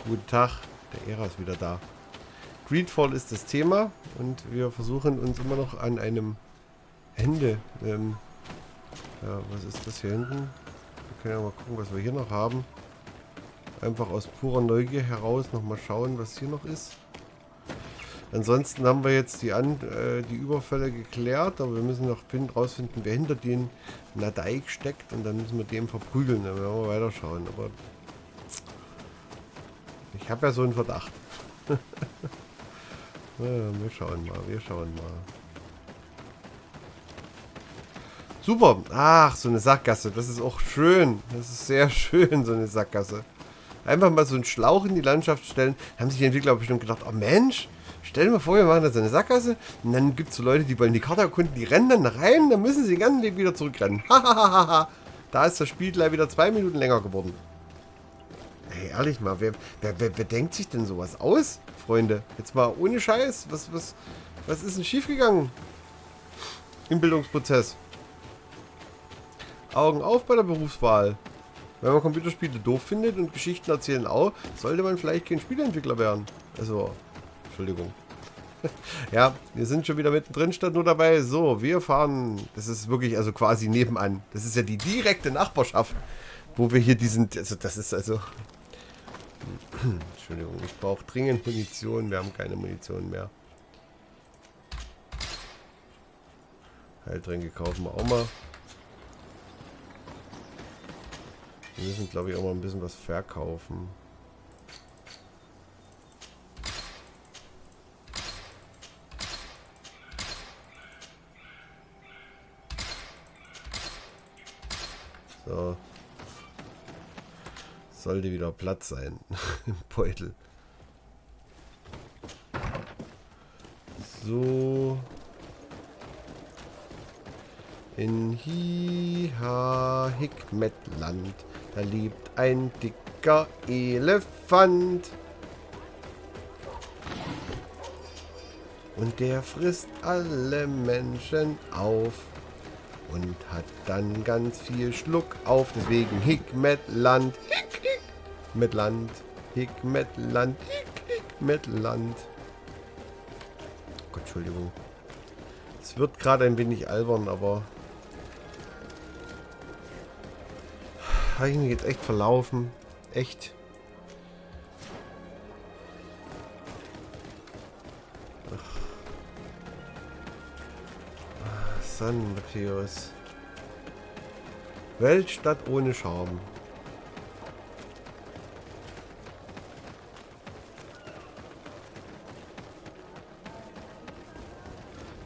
Guten Tag, der Ära ist wieder da. Greedfall ist das Thema und wir versuchen uns immer noch an einem Ende. Ja, was ist das hier hinten? Wir können ja mal gucken, was wir hier noch haben. Einfach aus purer Neugier heraus nochmal schauen, was hier noch ist. Ansonsten haben wir jetzt die Überfälle geklärt, aber wir müssen noch rausfinden, wer hinter den Nadeik steckt und dann müssen wir dem verprügeln. Dann werden wir weiterschauen. Aber ich habe ja so einen Verdacht. Ja, wir schauen mal. Super. Ach, so eine Sackgasse. Das ist auch schön. Das ist sehr schön, so eine Sackgasse. Einfach mal so einen Schlauch in die Landschaft stellen. Haben sich die Entwickler bestimmt gedacht, oh Mensch, stell dir mal vor, wir machen da so eine Sackgasse. Und dann gibt es so Leute, die wollen die Karte erkunden, die rennen dann rein, dann müssen sie den ganzen Weg wieder zurückrennen. Hahaha. Da ist das Spiel gleich wieder 2 Minuten länger geworden. Ey, ehrlich mal, wer denkt sich denn sowas aus, Freunde? Jetzt mal ohne Scheiß. Was ist denn schiefgegangen im Bildungsprozess? Augen auf bei der Berufswahl. Wenn man Computerspiele doof findet und Geschichten erzählen auch, sollte man vielleicht kein Spieleentwickler werden. Also, Entschuldigung. Ja, wir sind schon wieder mittendrin, statt nur dabei. So, wir fahren, das ist wirklich also quasi nebenan. Das ist ja die direkte Nachbarschaft, wo wir hier diesen, also das ist also... Entschuldigung, ich brauche dringend Munition. Wir haben keine Munition mehr. Heiltränke kaufen wir auch mal. Wir müssen, glaube ich, auch mal ein bisschen was verkaufen. So. Sollte wieder Platz sein im Beutel. So. In Hikmetland, da lebt ein dicker Elefant. Und der frisst alle Menschen auf. Und hat dann ganz viel Schluck auf. Deswegen Hikmetland. Hikmetland. Hikmetland. Hikmetland. Gott, Entschuldigung. Es wird gerade ein wenig albern, aber... Habe ich mich jetzt echt verlaufen? Echt? San Matthäus. Weltstadt ohne Charme.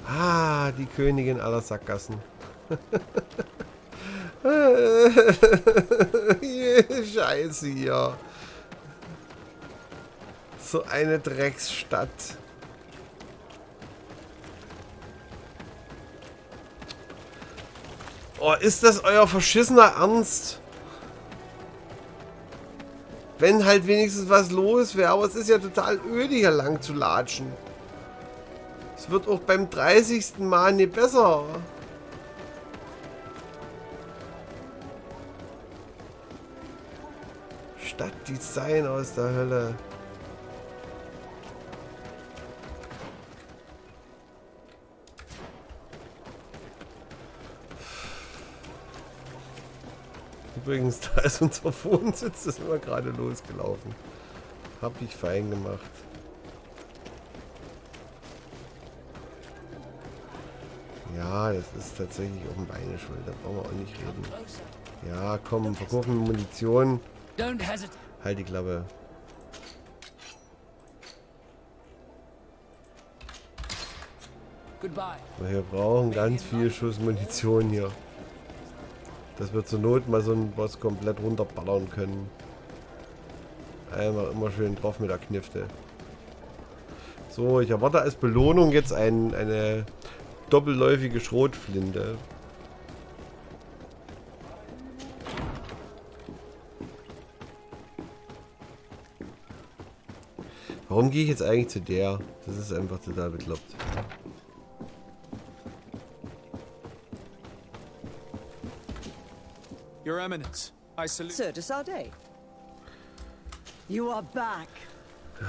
Ah, die Königin aller Sackgassen. Scheiße hier. So eine Drecksstadt. Oh, ist das euer verschissener Ernst? Wenn halt wenigstens was los wäre, aber es ist ja total öde hier lang zu latschen. Es wird auch beim 30. Mal nicht besser. Stadtdesign aus der Hölle. Übrigens, da ist unser Wohnsitz, das sind wir gerade losgelaufen. Hab ich fein gemacht. Ja, das ist tatsächlich auch ein Beine schuld, da brauchen wir auch nicht reden. Ja, komm, verkaufen wir Munition. Halt die Klappe. Wir brauchen ganz viel Schuss Munition hier. Dass wir zur Not mal so einen Boss komplett runterballern können. Einmal immer schön drauf mit der Knifte. So, ich erwarte als Belohnung jetzt eine doppelläufige Schrotflinte. Warum gehe ich jetzt eigentlich zu der? Das ist einfach total bekloppt. Your Eminence, I salute. Sir de Sardet. You are back.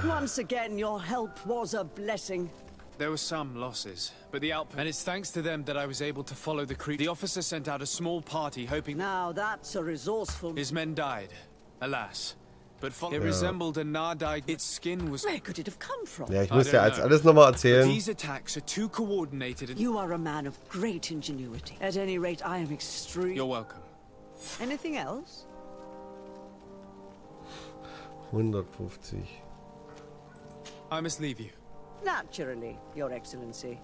Once again, your help was a blessing. There were some losses, but the output... And it's thanks to them that I was able to follow the creature. The officer sent out a small party hoping... Now that's a resourceful... His men died, alas. But it resembled a Nardai. Its skin was... Where could it have come from? Ja, ich muss ja jetzt alles nochmal erzählen. These attacks are too coordinated and... You are a man of great ingenuity. At any rate, I am extreme... You're welcome. Anything else? 150. I must leave you. Naturally, Your Excellency.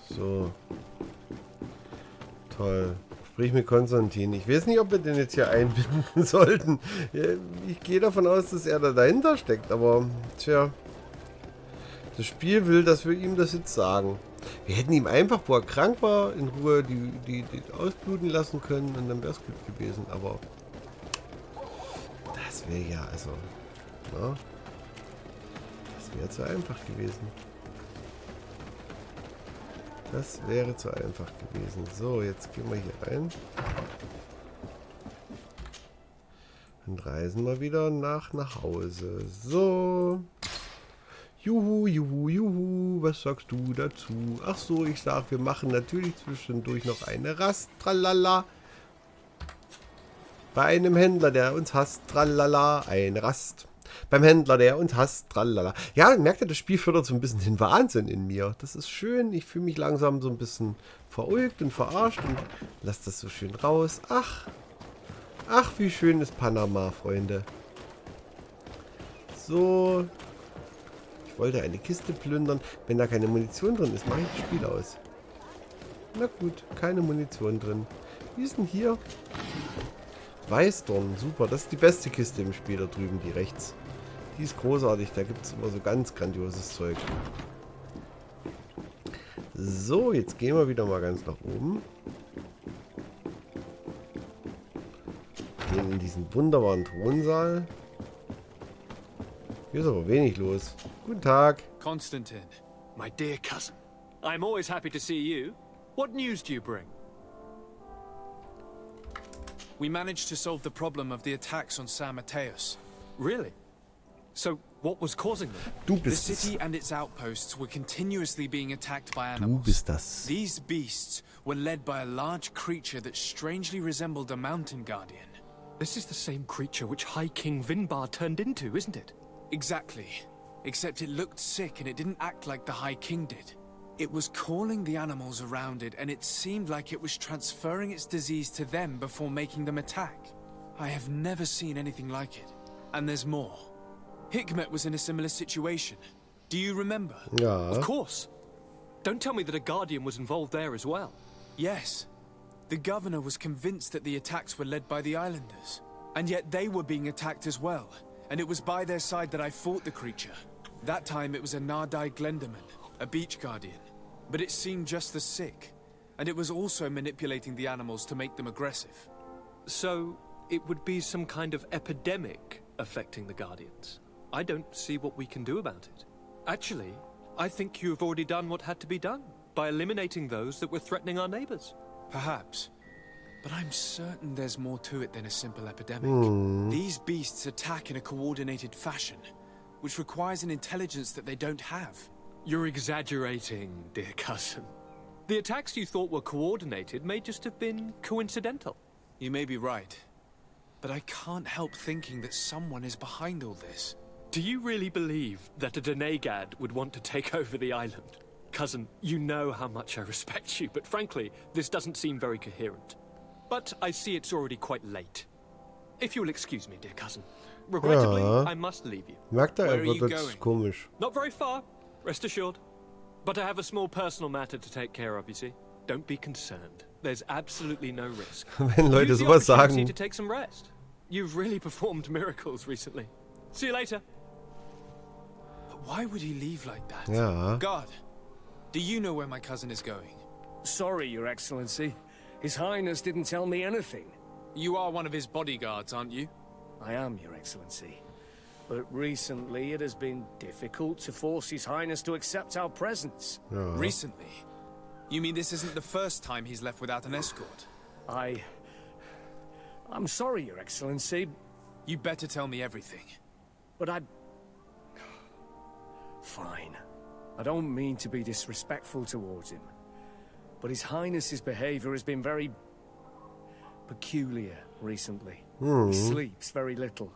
So. Toll. Sprich mit Constantine. Ich weiß nicht, ob wir den jetzt hier einbinden sollten. Ich gehe davon aus, dass er da dahinter steckt, aber tja. Das Spiel will, dass wir ihm das jetzt sagen. Wir hätten ihm einfach, wo er krank war, in Ruhe die ausbluten lassen können und dann wäre es gut gewesen, aber das wäre ja, also, na, das wäre zu einfach gewesen. Das wäre zu einfach gewesen. So, jetzt gehen wir hier rein. Und reisen wir wieder nach Hause. So. Juhu, juhu, juhu. Was sagst du dazu? Ach so, ich sag, wir machen natürlich zwischendurch noch eine Rast. Tralala. Bei einem Händler, der uns hasst. Tralala. Eine Rast. Beim Händler, der uns hasst, tralala. Ja, merkt ihr, das Spiel fördert so ein bisschen den Wahnsinn in mir. Das ist schön. Ich fühle mich langsam so ein bisschen verulgt und verarscht und lasse das so schön raus. Ach, wie schön ist Panama, Freunde. So. Ich wollte eine Kiste plündern. Wenn da keine Munition drin ist, mache ich das Spiel aus. Na gut, keine Munition drin. Wie ist denn hier? Weißdorn, super. Das ist die beste Kiste im Spiel da drüben, die rechts. Die ist großartig, da gibt es immer so ganz grandioses Zeug. So, jetzt gehen wir wieder mal ganz nach oben. Gehen in diesen wunderbaren Thronsaal. Hier ist aber wenig los. Guten Tag. Constantine. My dear cousin, I'm always happy to see you. What news do you bring? We managed to solve the problem of the attacks on San Mateus. Really? So, what was causing them? Du The bist city es. and its outposts were continuously being attacked by Du animals. bist das. These beasts were led by a large creature that strangely resembled a mountain guardian. This is the same creature which High King Vinbar turned into, isn't it? Exactly. Except it looked sick and it didn't act like the High King did. It was calling the animals around it and it seemed like it was transferring its disease to them before making them attack. I have never seen anything like it. And there's more. Hikmet was in a similar situation. Do you remember? Ja. Of course. Don't tell me that a guardian was involved there as well. Yes. The governor was convinced that the attacks were led by the islanders. And yet they were being attacked as well. And it was by their side that I fought the creature. That time it was a Nardai Glenderman, a beach guardian. But it seemed just as sick. And it was also manipulating the animals to make them aggressive. So, it would be some kind of epidemic affecting the guardians. I don't see what we can do about it. Actually, I think you have already done what had to be done by eliminating those that were threatening our neighbors. Perhaps. But I'm certain there's more to it than a simple epidemic. These beasts attack in a coordinated fashion, which requires an intelligence that they don't have. You're exaggerating, dear cousin. The attacks you thought were coordinated may just have been coincidental. You may be right. But I can't help thinking that someone is behind all this. Do you really believe that a Denegad would want to take over the island? Cousin, you know how much I respect you, but frankly, this doesn't seem very coherent. But I see it's already quite late. If you'll excuse me, dear cousin. Regrettably, Ja. I must leave you. Merkt er, Where er are wird you jetzt going? komisch. Not very far, rest assured. But I have a small personal matter to take care of, you see. Don't be concerned. There's absolutely no risk. Wenn Leute Use the sowas opportunity sagen. to take some rest. You've really performed miracles recently. See you later. But why would he leave like that? Ja. God, do you know where my cousin is going? Sorry, Your Excellency. His Highness didn't tell me anything. You are one of his bodyguards, aren't you? I am, Your Excellency. But recently it has been difficult to force His Highness to accept our presence. Ja. Recently? You mean this isn't the first time he's left without an escort? I'm sorry, Your Excellency, You better tell me everything. but Fine. I don't mean to be disrespectful towards him, but His Highness's behavior has been very peculiar recently. He sleeps very little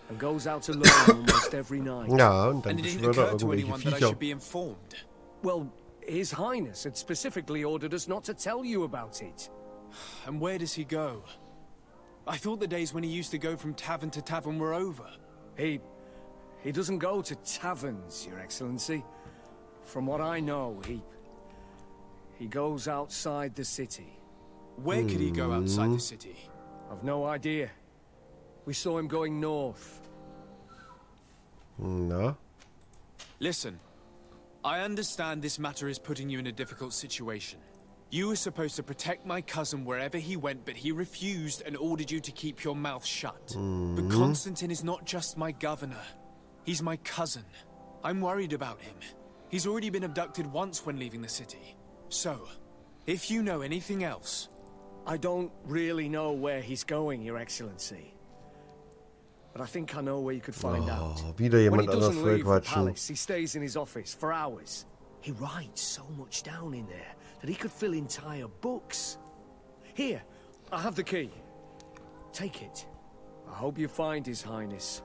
and goes out alone almost every night. Ja, und dann And it didn't beschwört er occur to irgendwelche anyone that I Viecher. should be informed. Well, His Highness had specifically ordered us not to tell you about it. And where does he go? I thought the days when he used to go from tavern to tavern were over. He doesn't go to taverns, Your Excellency. From what I know, he goes outside the city. Where could he go outside the city? I've no idea. We saw him going north. Na? Listen, I understand this matter is putting you in a difficult situation. You were supposed to protect my cousin wherever he went, but he refused and ordered you to keep your mouth shut. But Constantine is not just my governor. He's my cousin. I'm worried about him. He's already been abducted once when leaving the city. So, if you know anything else... I don't really know where he's going, Your Excellency. But I think I know where you could find out. Wieder When he jemand anders doesn't leave the vollquatschen. palace, he stays in his office for hours. He writes so much down in there that he could fill entire books. Here, I have the key. Take it. I hope you find His Highness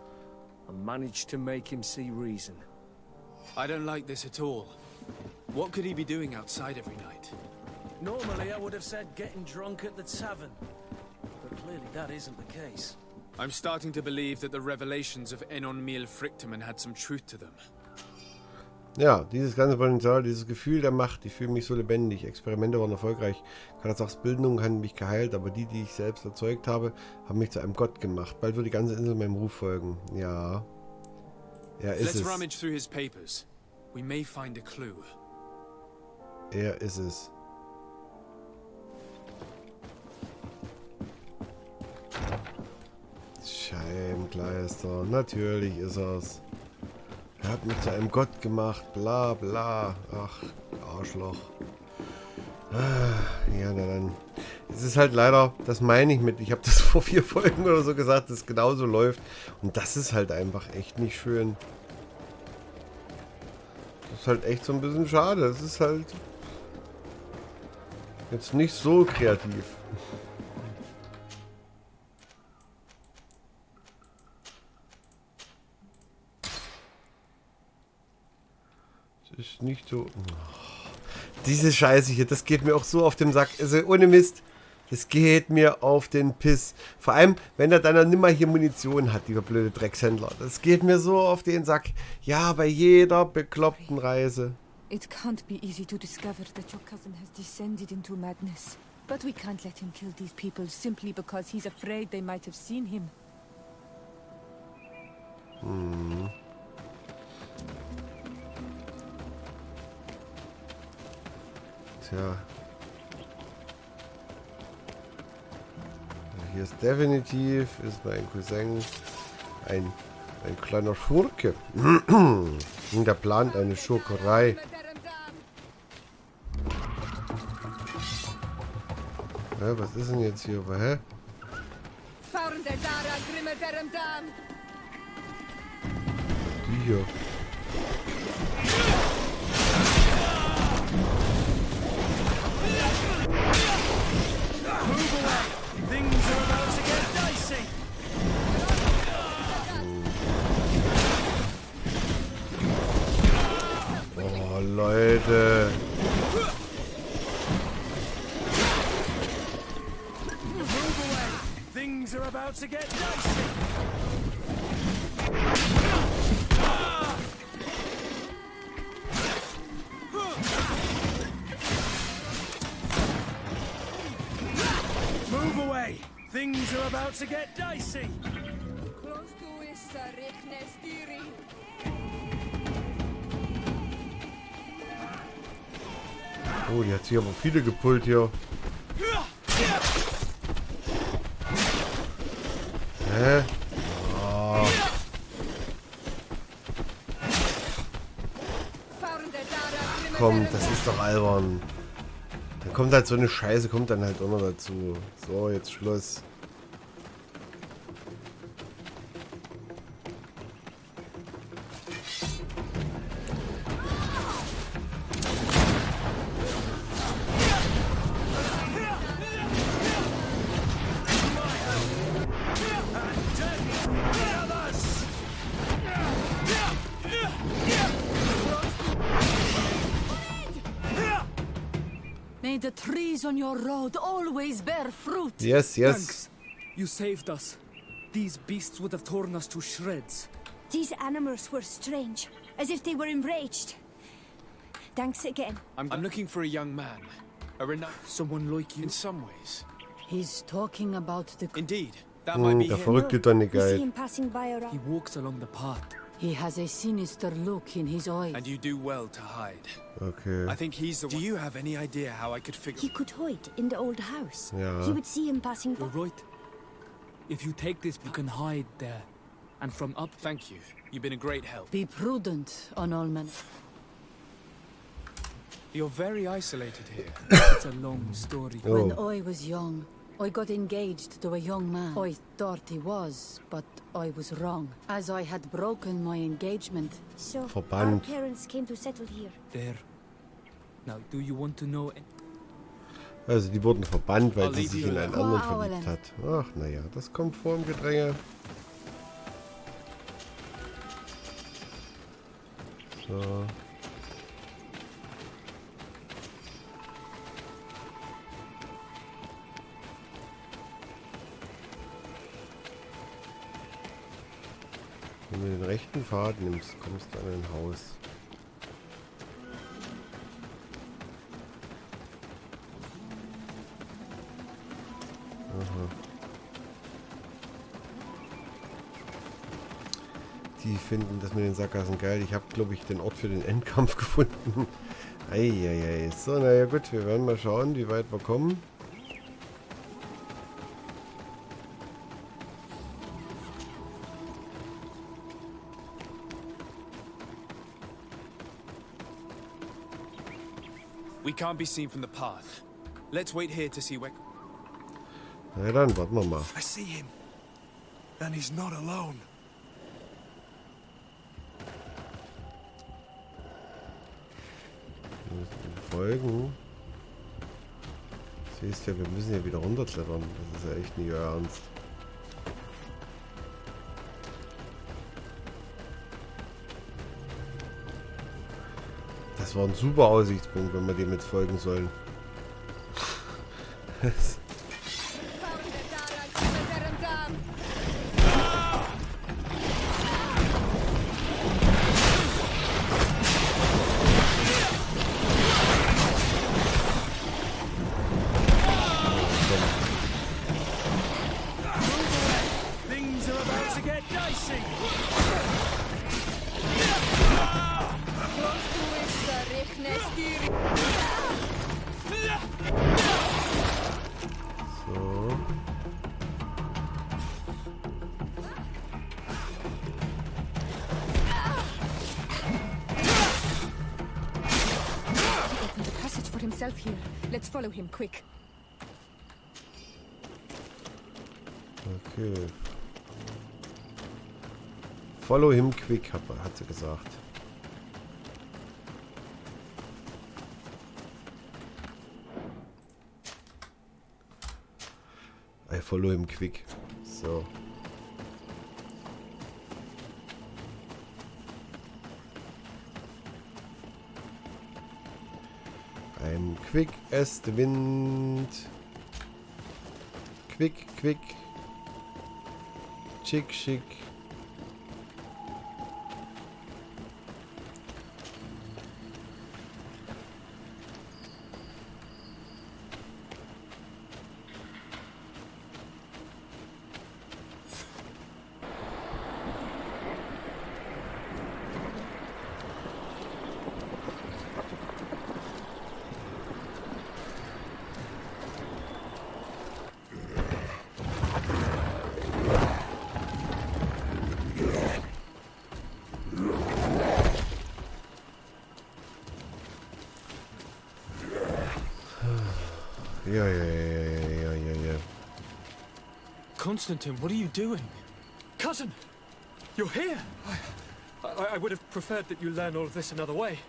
and manage to make him see reason. I don't like this at all. What could he be doing outside every night? Normally, I would have said getting drunk at the tavern. But clearly that isn't the case. I'm starting to believe that the revelations of Enon Mil Frichtemann had some truth to them. Ja, dieses ganze Potenzial, dieses Gefühl der Macht, ich fühle mich so lebendig. Experimente waren erfolgreich. Karatsachs Bildung hat mich geheilt, aber die ich selbst erzeugt habe, haben mich zu einem Gott gemacht. Bald wird die ganze Insel meinem Ruf folgen. Ja. Er ist Let's es. rummage through his papers. We may find a clue. Er ist es. Scheibenkleister. Natürlich ist er's. Er hat mich zu einem Gott gemacht. Bla bla. Ach, Arschloch. Ja, na dann. Es ist halt leider, das meine ich mit, ich habe das vor 4 Folgen oder so gesagt, dass es genauso läuft. Und das ist halt einfach echt nicht schön. Das ist halt echt so ein bisschen schade. Es ist halt jetzt nicht so kreativ. Es ist nicht so... Diese Scheiße hier, das geht mir auch so auf den Sack. Also ohne Mist, das geht mir auf den Piss. Vor allem, wenn er dann nimmer hier Munition hat, dieser blöde Dreckshändler. Das geht mir so auf den Sack. Ja, bei jeder bekloppten Reise. It can't be easy to discover that your cousin has descended into madness. But we can't let him kill these people simply because he's afraid they might have seen him. Tja. Hier ist definitiv, ist mein Cousin ein kleiner Schurke. Und der plant eine Schurkerei. Ja, was ist denn jetzt hier? Hä? Die hier. Things are about to get dicey. Oh, Leute. Move away. Things are about to get dicey. Move away. Things are about to get dicey. Oh, die hat sich aber viele gepullt hier. Hä? Oh. Komm, das ist doch albern. Da kommt halt so eine Scheiße, kommt dann halt auch noch dazu. So, jetzt Schluss. May the trees on your road always bear fruit. Yes, yes. Thanks. You saved us. These beasts would have torn us to shreds. These animals were strange, as if they were enraged. Thanks again. I'm looking for a young man. A renowned... Someone like you. In some ways. He's talking about the... Indeed. That might be Der him. verrückte We see Donny-Guy. him passing by around. He walks along the path. He has a sinister look in his eyes. And you do well to hide. Okay. I think he's the one. Do you have any idea how I could figure... He could hide in the old house. Ja. You would see him passing by. You're right. If you take this, you can hide there. And from up... Thank you. You've been a great help. Be prudent on all men. You're very isolated here. It's a long story. When Oh. I was young, I got engaged to a young man. I thought he was, but I was wrong, as I had broken my engagement. So, our Verbannt. parents came to settle here. There. Now, do you want to know... Also die wurden verbannt, weil sie sich in einen anderen Wow, verliebt hat. Ach, naja, das kommt vor im Gedränge. So. Wenn du den rechten Pfad nimmst, kommst du an ein Haus. Aha. Die finden das mit den Sackgassen geil. Ich habe, glaube ich, den Ort für den Endkampf gefunden. Eieiei. So, naja gut, wir werden mal schauen, wie weit wir kommen. We can't be seen from the path. Let's wait here to see where... Na ja, dann warten wir mal. I see him. And he's not alone. Wir müssen ihm folgen. Siehst ja, wir müssen ja wieder runterklettern. Das ist ja echt nicht euer Ernst. Das war ein super Aussichtspunkt, wenn wir dem jetzt folgen sollen. Things are about to get dicey. So. He opened a passage for himself here. Let's follow him, quick. Okay. Follow him quick, hat sie gesagt. I follow him quick. So. I'm quick as the wind. Quick, quick. Chick, chick. Ja. Constantine, what are you doing? Cousin! You're here! I would have preferred that you learn all of this another way.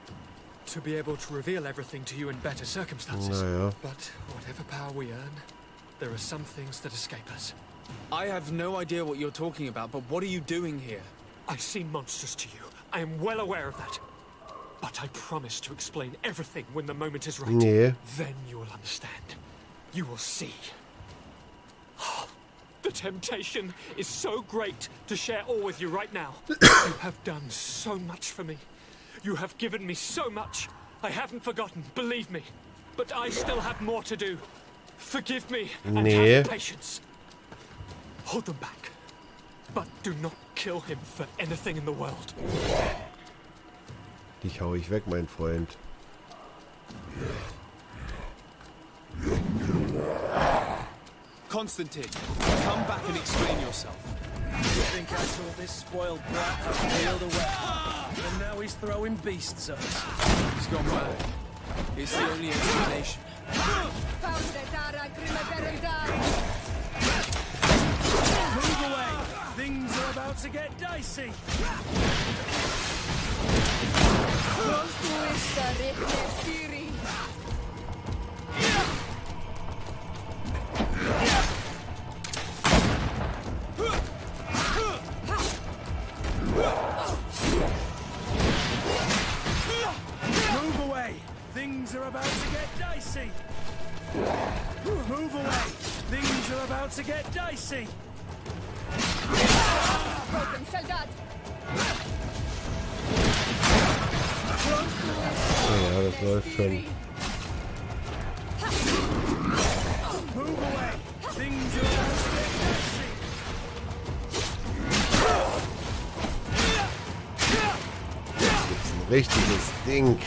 To be able to reveal everything to you in better circumstances. Naja. But whatever power we earn, there are some things that escape us. I have no idea what you're talking about, but what are you doing here? I seem monstrous to you. I am well aware of that. But I promise to explain everything when the moment is right. Nee. Then you will understand. You will see. The temptation is so great to share all with you right now. You have done so much for me. You have given me so much. I haven't forgotten, believe me. But I still have more to do. Forgive me and have patience. Hold them back. But do not kill him for anything in the world. Dich hau ich weg, mein Freund. Constantine, come back and explain yourself. You think I saw this spoiled brat have peeled away? And now he's throwing beasts at us. He's gone mad. It's the only explanation. Move away! Things are about to get dicey! Move away! Things are about to get dicey! Move away! Things are about to get dicey! Ja, das läuft schon. Move away! Things are about to get dicey! Ein richtiges Ding.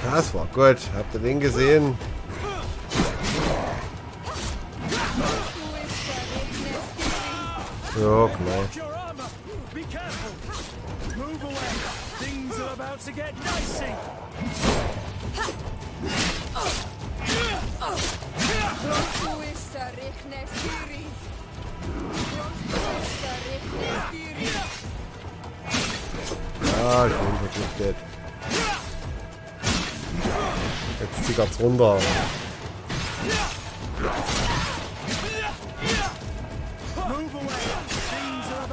Das war gut. Habt ihr den gesehen? Ja, klar. Be careful! Move away! Things are about to get dicey! Ah, ich bin vergiftet. Jetzt zickert's runter.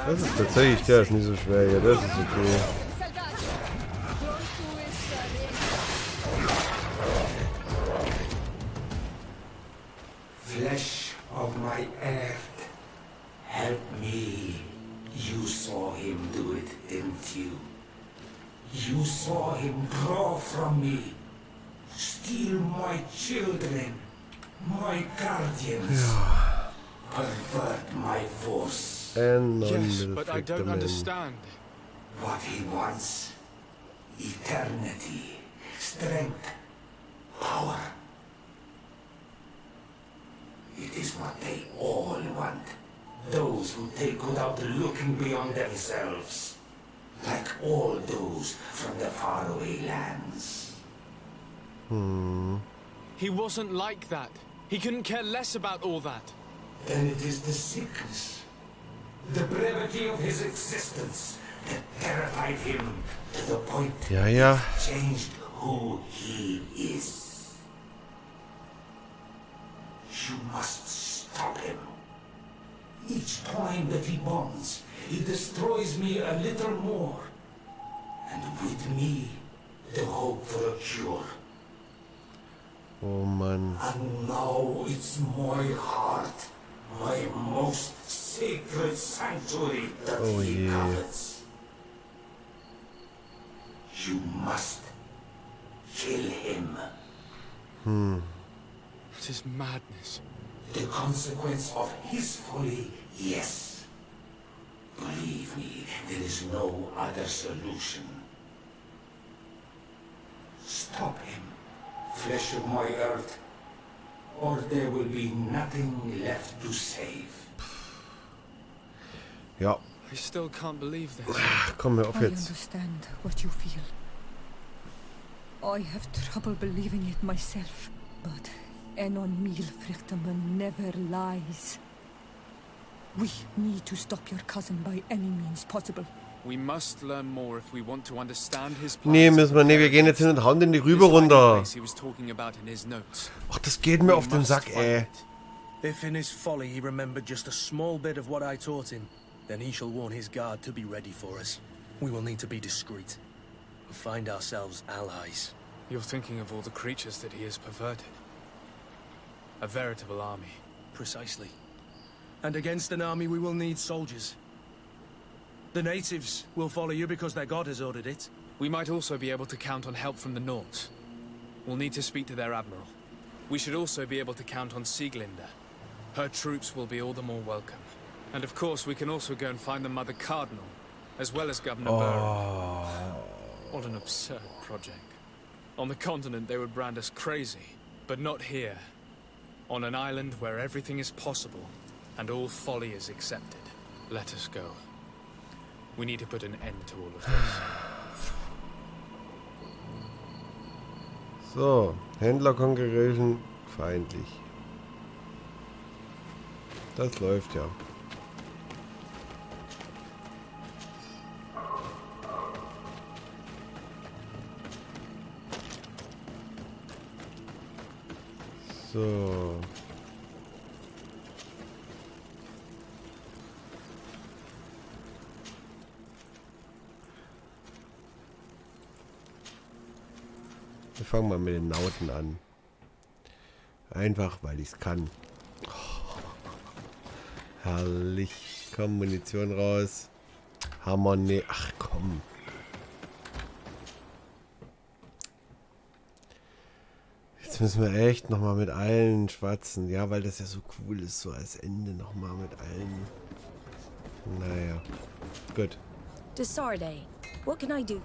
Das ist tatsächlich, der ist nicht so schwer hier, das ist okay. Flesh of my earth, help me. You saw him do it, didn't you? You saw him draw from me, steal my children, my guardians, pervert my force. Yes, but I don't understand. What he wants, eternity, strength, power. It is what they all want. Those who take without looking beyond themselves. Like all those from the faraway lands. He wasn't like that. He couldn't care less about all that. Then it is the sickness, the brevity of his existence that terrified him to the point Ja. it changed who he is. You must stop him. Each time that he bonds, he destroys me a little more. And with me, the hope for a cure. Oh Mann. And now it's my heart, my most sacred sanctuary that he covets. You must kill him. It is madness. The consequence of his folly, yes. Believe me, there is no other solution. Stop him, flesh of my earth, or there will be nothing left to save. Ja. I still can't believe this. Komm, hör auf I jetzt. understand what you feel. I have trouble believing it myself, but Enon Mil Frichtaman never lies. We need to stop your cousin by any means possible. We must learn more if we want to understand his Nee, plans. müssen wir nicht. Wir gehen jetzt hin und hauen den die Rübe runter. He was talking about in his notes. Ach, das geht mir auf den Sack, ey. If in his folly he remembered just a small bit of what I taught him, then he shall warn his guard to be ready for us. We will need to be discreet. Find ourselves allies. You're thinking of all the creatures that he has perverted. A veritable army. Precisely. And against an army we will need soldiers. The natives will follow you because their god has ordered it. We might also be able to count on help from the Nords. We'll need to speak to their admiral. We should also be able to count on Sieglinde. Her troops will be all the more welcome. And of course we can also go and find the Mother Cardinal, as well as Governor Burrow. What an absurd project. On the continent they would brand us crazy, but not here. On an island where everything is possible, and all folly is accepted. Let us go. We need to put an end to all of this. So, Händler Congregation feindlich. Das läuft ja. So. Wir fangen mal mit den Nauten an. Einfach, weil ich es kann. Oh, herrlich. Komm, Munition raus. Hammer, ne. Ach komm. Jetzt müssen wir echt nochmal mit allen schwatzen. Ja, weil das ja so cool ist, so als Ende nochmal mit allen. Naja. Gut. Desarde, what can I do?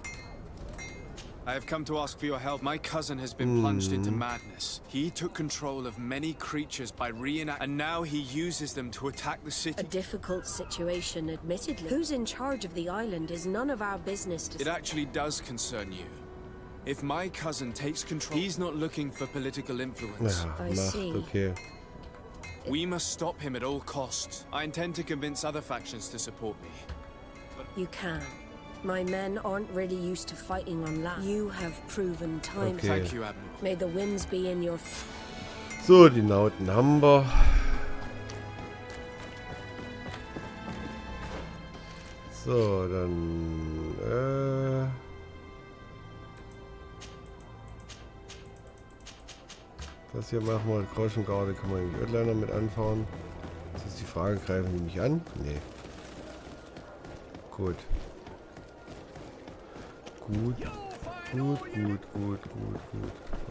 I have come to ask for your help. My cousin has been plunged into madness. He took control of many creatures by and now he uses them to attack the city. A difficult situation, admittedly. Who's in charge of the island is none of our business to... It actually does concern you. If my cousin takes control, he's not looking for political influence. Ja, Macht, okay. We must stop him at all costs. I intend to convince other factions to support me. You can. My men aren't really used to fighting on land. You have proven time. Okay. Thank you, Admiral. May the winds be in your... So, die Nauten haben wir. So, dann... Das hier machen wir. Groschengarde kann man die Ödliner mit anfahren. Jetzt ist die Frage, greifen die mich an? Nee. Gut. Gut. Gut.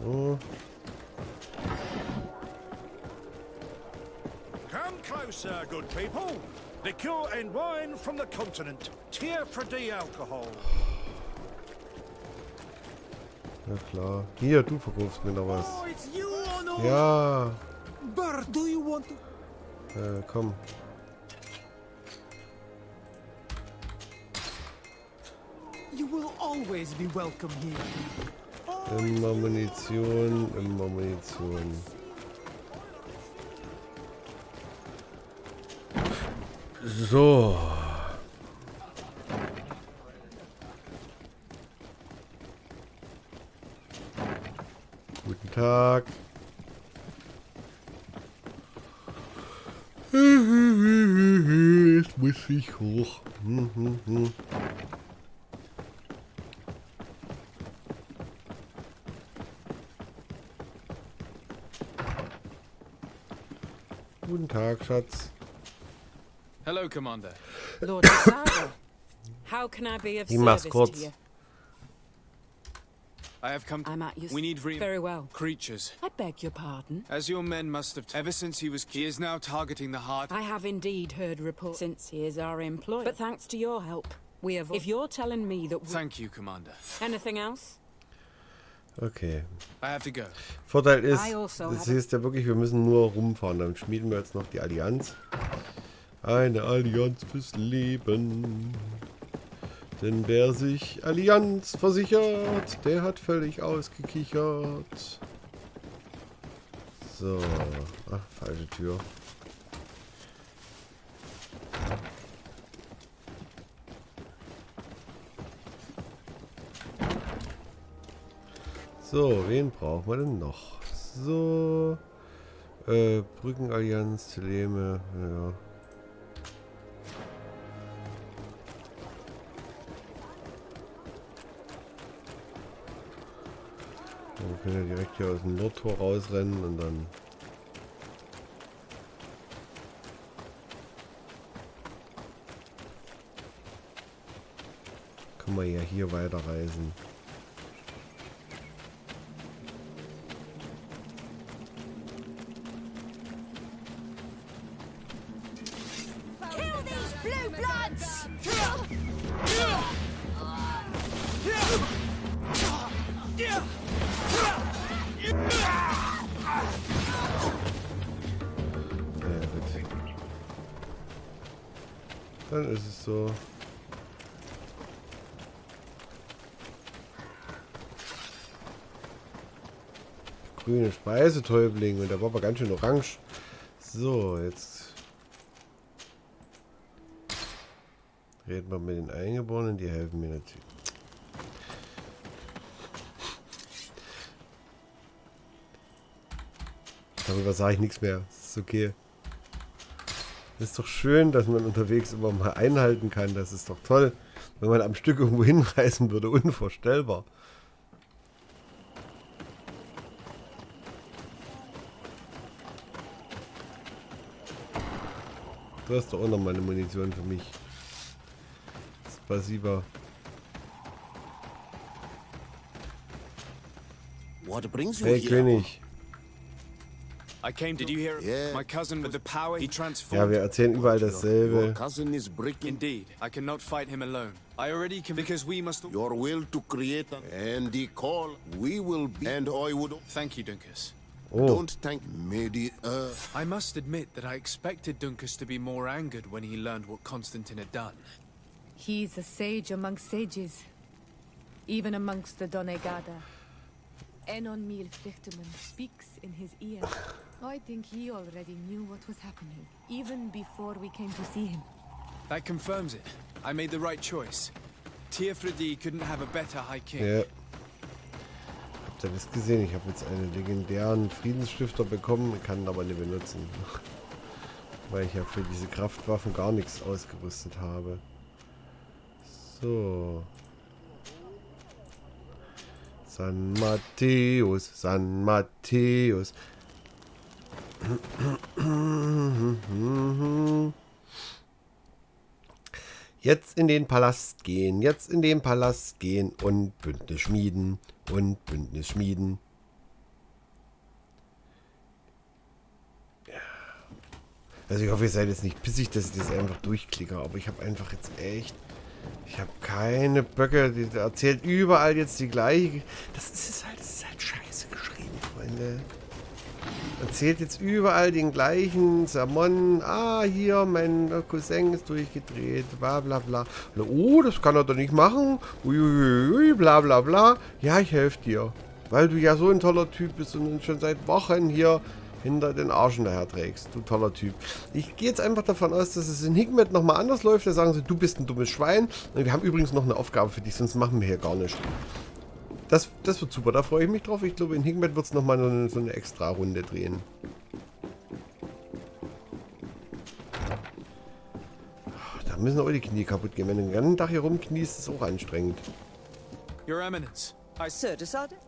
Oh. Come closer, good people. Liqueur and wine from the continent. Tier for de-alcohol. Ja klar. Hier, du verkaufst mir noch was. Ja. Komm. You will always be welcome here. Immer Munition, immer Munition. So. Guten Tag. Jetzt muss ich hoch. Guten Tag, Schatz. Hello, Commander. Lord Desarde, how can I be of Ich mach's service kurz. to you? I have come to... I'm at your... We need Very well. creatures. I beg your pardon. As your men must have... Ever since he is now targeting the heart... I have indeed heard reports since he is our employee. But thanks to your help, we have... If you're telling me that... Thank you, Commander. Anything else? Okay. I have to go. Vorteil ist, I also das have ist ja wirklich, wir müssen nur rumfahren. Dann schmieden wir jetzt noch die Allianz. Eine Allianz fürs Leben. Denn wer sich Allianz versichert, der hat völlig ausgekichert. So. Ach, falsche Tür. So, wen brauchen wir denn noch? So. Brückenallianz, Teleme, ja. Wir können ja direkt hier aus dem Nordtor rausrennen und dann können wir ja hier weiterreisen. Dann ist es so. Grüne Speisetäubling und der war aber ganz schön orange. So, jetzt reden wir mit den Eingeborenen, die helfen mir natürlich. Darüber sage ich nichts mehr. Das ist okay. Das ist doch schön, dass man unterwegs immer mal einhalten kann. Das ist doch toll. Wenn man am Stück irgendwo hinreisen würde, unvorstellbar. Du hast doch auch noch mal eine Munition für mich. Spasiba. Hey König. I came. Did you hear? Yeah. My cousin with the power he transformed. Ja, wir erzählen überall dasselbe. Indeed, I cannot fight him alone. I already can because we must. Your will to create and the call we will be. And I would. Thank you, Dunkus. Oh. Don't thank me. I must admit that I expected Dunkus to be more angered when he learned what Constantine had done. He's a sage among sages, even amongst the Donegada. Enon Mil Flichtemann speaks in his ear. I think he already knew what was happening, even before we came to see him. That confirms it. I made the right choice. Tearfredi couldn't have a better High King. Ja. Habt ihr das gesehen? Ich habe jetzt einen legendären Friedensstifter bekommen, kann ihn aber nicht benutzen. Weil ich ja für diese Kraftwaffen gar nichts ausgerüstet habe. So. San Matthäus, San Matthäus. Jetzt in den Palast gehen, jetzt in den Palast gehen und Bündnis schmieden und Bündnis schmieden. Ja. Also ich hoffe, ihr seid jetzt nicht pissig, dass ich das einfach durchklicke, aber ich habe einfach jetzt echt... Ich habe keine Böcke, die erzählt überall jetzt die gleiche. Das ist halt scheiße geschrieben, Freunde. Erzählt jetzt überall den gleichen Sermon. Ah, hier, mein Cousin ist durchgedreht, bla bla bla. Oh, das kann er doch nicht machen. Uiuiui, bla bla bla. Ja, ich helfe dir. Weil du ja so ein toller Typ bist und uns schon seit Wochen hier hinter den Arschen daher trägst. Du toller Typ. Ich gehe jetzt einfach davon aus, dass es in Hikmet nochmal anders läuft. Da sagen sie, du bist ein dummes Schwein. Und wir haben übrigens noch eine Aufgabe für dich, sonst machen wir hier gar nichts. Das wird super, da freue ich mich drauf. Ich glaube, in Hikmet wird es nochmal so eine extra Runde drehen. Da müssen auch die Knie kaputt gehen. Wenn du den ganzen Tag hier rumkniest, ist es auch anstrengend. Your Eminence, Sir Decided?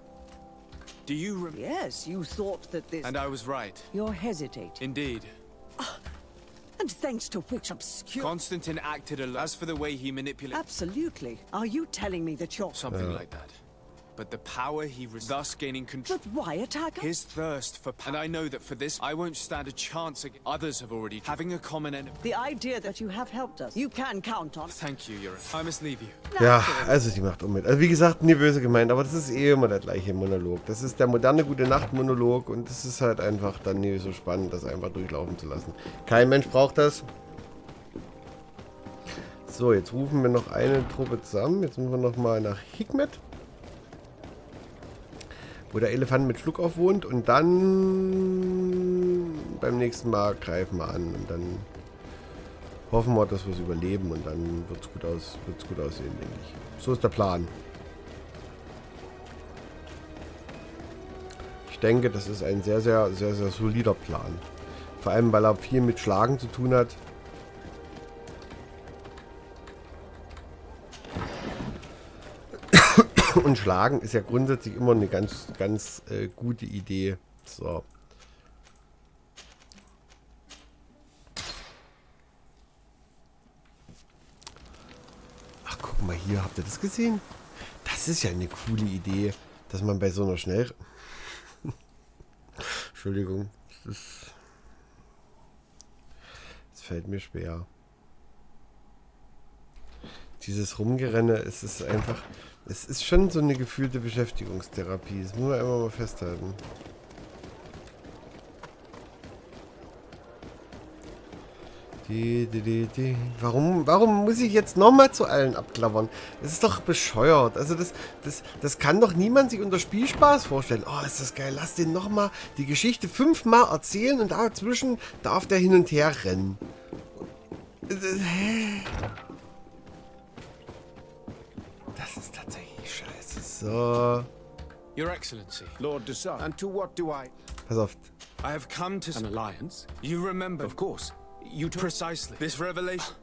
Do you Yes, you thought that this... And I was right. You're hesitating. Indeed. And thanks to which obscure... Constantine acted alone. As for the way he manipulated... Absolutely. Are you telling me that you're... Something like that. But the power he thus gaining control... But why attack us? His thirst for power. And I know that for this, I won't stand a chance against... Others have already... Having a common enemy. The idea that you have helped us, you can count on... Thank you, Yura. I must leave you. Ja, also die macht auch mit. Also wie gesagt, nie böse gemeint, aber das ist eh immer der gleiche Monolog. Das ist der moderne Gute-Nacht-Monolog und das ist halt einfach dann nie so spannend, das einfach durchlaufen zu lassen. Kein Mensch braucht das. So, jetzt rufen wir noch eine Truppe zusammen. Jetzt müssen wir noch mal nach Hikmet, wo der Elefant mit Schluckauf wohnt. Und dann beim nächsten Mal greifen wir an. Und dann hoffen wir, dass wir es überleben. Und dann wird es gut aussehen, denke ich. So ist der Plan. Ich denke, das ist ein sehr, sehr, sehr, sehr solider Plan. Vor allem, weil er viel mit Schlagen zu tun hat. Und Schlagen ist ja grundsätzlich immer eine ganz, ganz gute Idee. So. Ach, guck mal hier. Habt ihr das gesehen? Das ist ja eine coole Idee, dass man bei so einer Entschuldigung. Das fällt mir schwer. Dieses Rumgerenne, es ist einfach... Es ist schon so eine gefühlte Beschäftigungstherapie. Das muss man einfach mal festhalten. Warum muss ich jetzt nochmal zu allen abklappern? Das ist doch bescheuert. Also das kann doch niemand sich unter Spielspaß vorstellen. Oh, ist das geil. Lass den nochmal die Geschichte 5-mal erzählen und dazwischen darf der hin und her rennen. Das ist tatsächlich scheiße. So. Your Excellency. Lord Desart. And to what do I... Pass auf. I have come to... An alliance? You remember... Of course. You precisely. This revelation...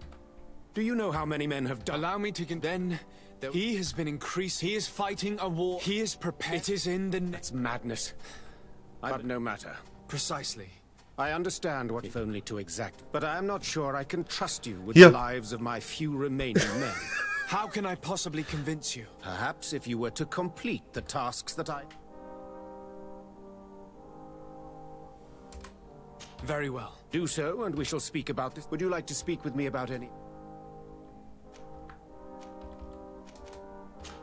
Do you know how many men have died? Allow me to... Then... He has been increased. He is fighting a war. He is prepared. It is in the... That's madness. But no matter. Precisely. I understand what, if only to exact. But I am not sure I can trust you with the lives of my few remaining men. How can I possibly convince you? Perhaps if you were to complete the tasks that I... Very well. Do so, and we shall speak about this. Would you like to speak with me about any...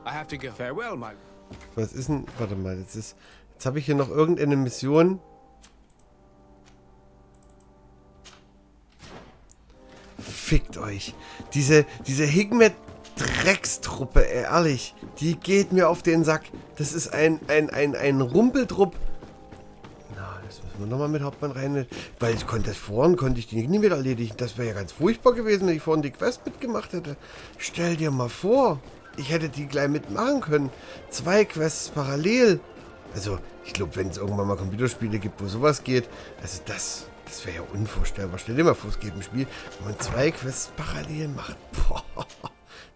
I have to go. Farewell, my... Was ist denn... Warte mal, jetzt habe ich hier noch irgendeine Mission. Fickt euch. Diese Hikmet-Dreckstruppe, ehrlich, die geht mir auf den Sack. Das ist ein Rumpeltrupp. Na, das müssen wir nochmal mit Hauptmann rein. Weil ich konnte die nicht mehr erledigen. Das wäre ja ganz furchtbar gewesen, wenn ich vorhin die Quest mitgemacht hätte. Stell dir mal vor, ich hätte die gleich mitmachen können. 2 Quests parallel. Also, ich glaube, wenn es irgendwann mal Computerspiele gibt, wo sowas geht, also das wäre ja unvorstellbar. Stell dir mal vor, es geht im Spiel, wenn man 2 Quests parallel macht. Boah,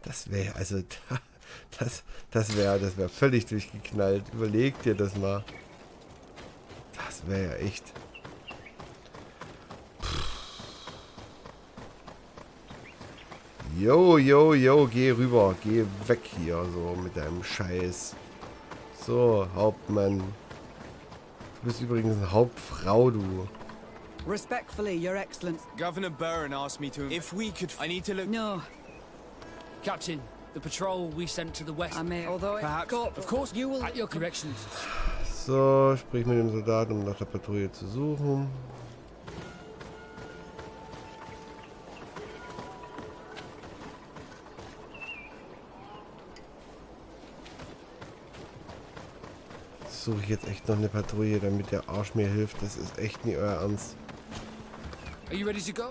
das wäre, also, das wäre völlig durchgeknallt. Überleg dir das mal. Das wäre ja echt. Jo, geh rüber. Geh weg hier, so mit deinem Scheiß. So, Hauptmann. Du bist übrigens eine Hauptfrau, du. Respectfully, Your Excellency. Governor Burren asked me to... If we could... I need to look... No. Captain, the patrol we sent to the west. I may, although Perhaps. Of course, you will... At your corrections. So, sprich mit dem Soldaten, um nach der Patrouille zu suchen. Suche ich jetzt echt noch eine Patrouille, damit der Arsch mir hilft. Das ist echt nie euer Ernst. Are you ready to go?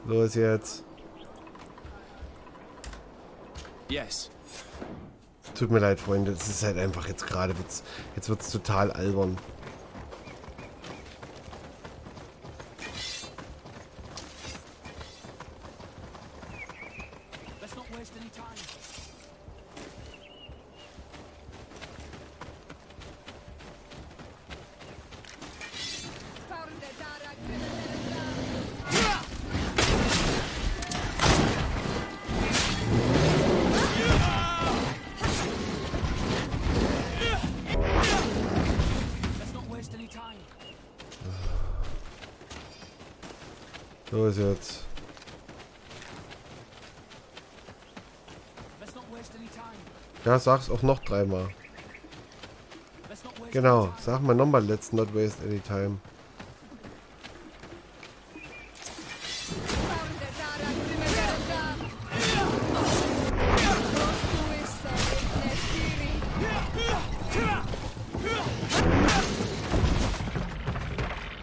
Los jetzt. Yes. Tut mir leid, Freunde. Es ist halt einfach jetzt gerade jetzt wird's total albern. Let's not waste any time. Los jetzt. Ja, sag's auch noch 3-mal. Genau, sag mal nochmal, let's not waste any time.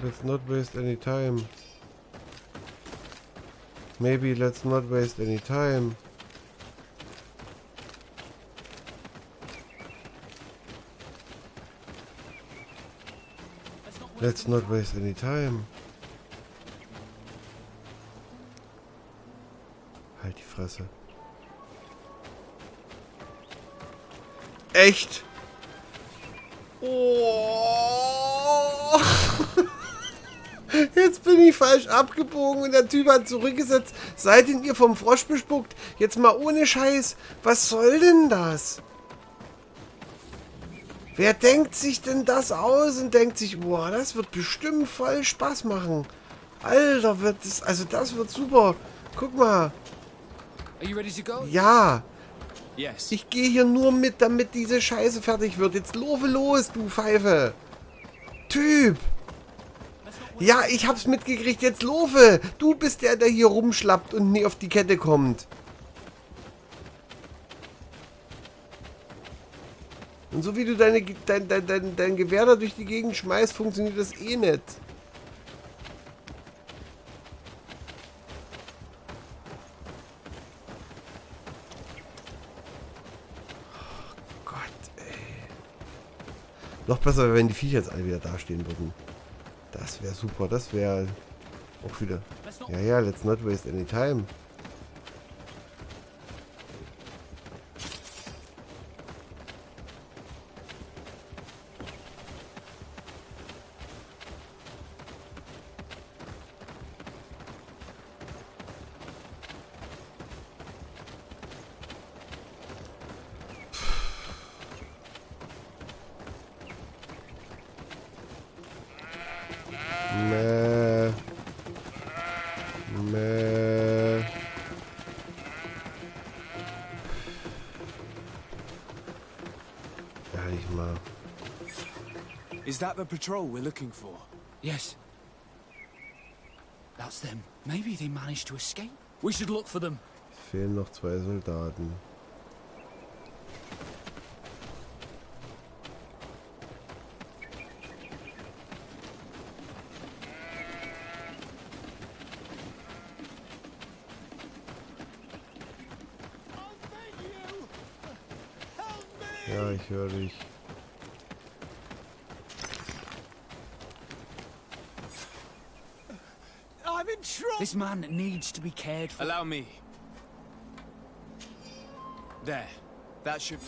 Let's not waste any time. Maybe let's not waste any time. Let's not waste any time. Halt die Fresse. Echt? Oh. Jetzt bin ich falsch abgebogen und der Typ hat zurückgesetzt. Seid ihr vom Frosch bespuckt? Jetzt mal ohne Scheiß. Was soll denn das? Wer denkt sich denn das aus und denkt sich, boah, das wird bestimmt voll Spaß machen. Alter, wird das, also das wird super. Guck mal. Ja. Ich gehe hier nur mit, damit diese Scheiße fertig wird. Jetzt laufe los, du Pfeife. Typ. Ja, ich hab's mitgekriegt. Jetzt laufe. Du bist der hier rumschlappt und nie auf die Kette kommt. Und so wie du dein Gewehr da durch die Gegend schmeißt, funktioniert das eh nicht. Oh Gott, ey. Noch besser wäre, wenn die Viecher jetzt alle wieder dastehen würden. Das wäre super, das wäre auch wieder... Ja, ja, let's not waste any time. Is that the patrol we're looking for? Yes. That's them. Maybe they managed to escape. We should look for them. Es fehlen noch 2 Soldaten. Ja, ich höre dich. This man needs to be cared for. Allow me. There. That should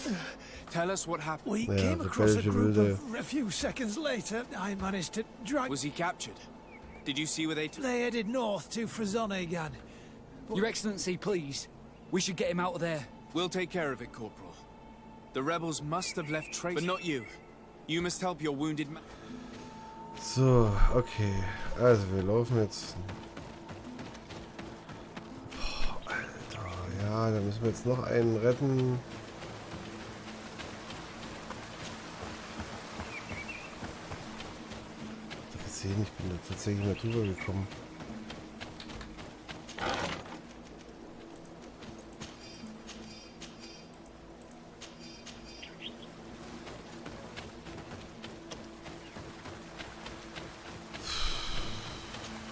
tell us what happened. We came across a group a few seconds later. I managed to drag... Was he captured? Did you see where they... They headed north to Frazonegan. Your Excellency, please. We should get him out of there. We'll take care of it, Corporal. The rebels must have left traces. But not you. You must help your wounded man. So, okay. Also, wir laufen jetzt... Ja, da müssen wir jetzt noch einen retten. Ich habe gesehen, ich bin da tatsächlich mal drüber gekommen.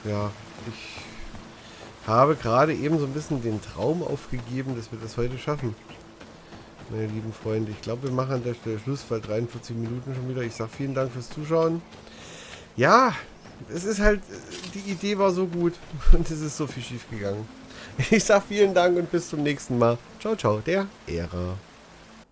Ja, ich habe gerade eben so ein bisschen den Traum aufgegeben, dass wir das heute schaffen. Meine lieben Freunde, ich glaube, wir machen an der Stelle Schluss, weil 43 Minuten schon wieder. Ich sage vielen Dank fürs Zuschauen. Ja, es ist halt, die Idee war so gut und es ist so viel schief gegangen. Ich sage vielen Dank und bis zum nächsten Mal. Ciao, ciao, der Ära.